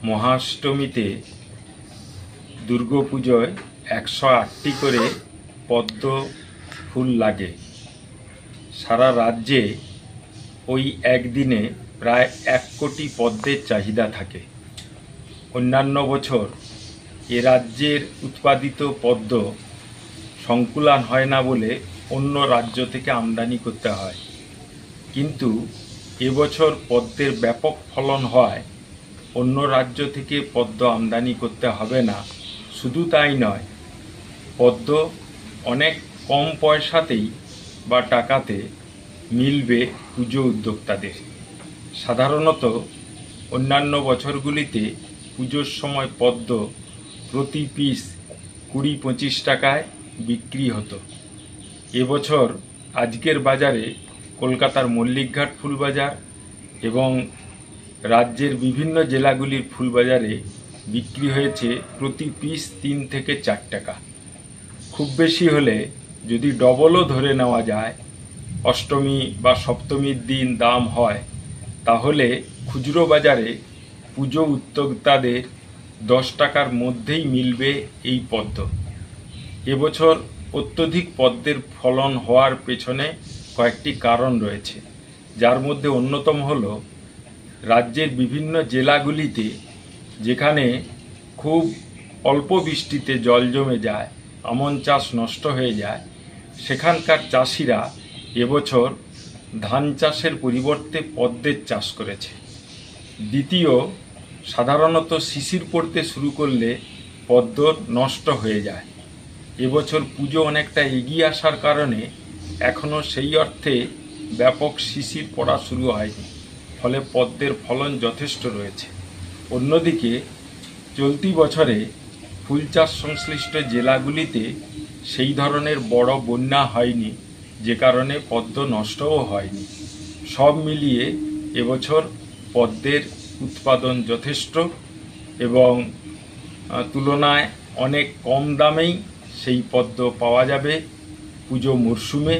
মহাষ্টমীতে দুর্গাপুজোয় 108টি করে পদ্ম ফুল লাগে। সারা রাজ্যে ওই একদিনে প্রায় 1 কোটি পদ্মের চাহিদা থাকে। অন্যান্য বছর এ রাজ্যের উৎপাদিত পদ্ম সংকুলান হয় না বলে অন্য রাজ্য থেকে আমদানি করতে হয়, কিন্তু এবছর পদ্মের ব্যাপক ফলন হওয়ায় অন্য রাজ্য থেকে পদ্ম আমদানি করতে হবে না। শুধু তাই নয়, পদ্ম অনেক কম পয়সাতেই বা টাকাতে মিলবে পুজো উদ্যোক্তাদের। সাধারণত অন্যান্য বছরগুলিতে পুজোর সময় পদ্ম প্রতি পিস 20-25 টাকায় বিক্রি হতো। এবছর আজকের বাজারে কলকাতার মল্লিকঘাট ফুলবাজার এবং রাজ্যের বিভিন্ন জেলাগুলির ফুলবাজারে বিক্রি হয়েছে প্রতি পিস 3 থেকে 4 টাকা। খুব বেশি হলে যদি ডবলও ধরে নেওয়া যায়, অষ্টমী বা সপ্তমীর দিন দাম হয়, তাহলে খুচরো বাজারে পুজো উদ্যোক্তাদের 10 টাকার মধ্যেই মিলবে এই পদ্ম। এবছর অত্যধিক পদ্মের ফলন হওয়ার পেছনে কয়েকটি কারণ রয়েছে, যার মধ্যে অন্যতম হল রাজ্যের বিভিন্ন জেলাগুলিতে যেখানে খুব অল্প বৃষ্টিতে জল জমে যায়, আমন চাষ নষ্ট হয়ে যায়, সেখানকার চাষিরা এবছর ধান চাষের পরিবর্তে পদ্মের চাষ করেছে। দ্বিতীয়, সাধারণত শিশির পড়তে শুরু করলে পদ্ম নষ্ট হয়ে যায়। এবছর পুজো অনেকটা এগিয়ে আসার কারণে এখনও সেই অর্থে ব্যাপক শিশির পড়া শুরু হয়নি, ফলে পদ্মের ফলন যথেষ্ট রয়েছে। অন্যদিকে চলতি বছরে ফুল চাষ সংশ্লিষ্ট জেলাগুলিতে সেই ধরনের বড় বন্যা হয়নি, যে কারণে পদ্ম নষ্টও হয়নি। সব মিলিয়ে এবছর পদ্মের উৎপাদন যথেষ্ট এবং তুলনায় অনেক কম দামেই সেই পদ্ম পাওয়া যাবে পুজো মরশুমে।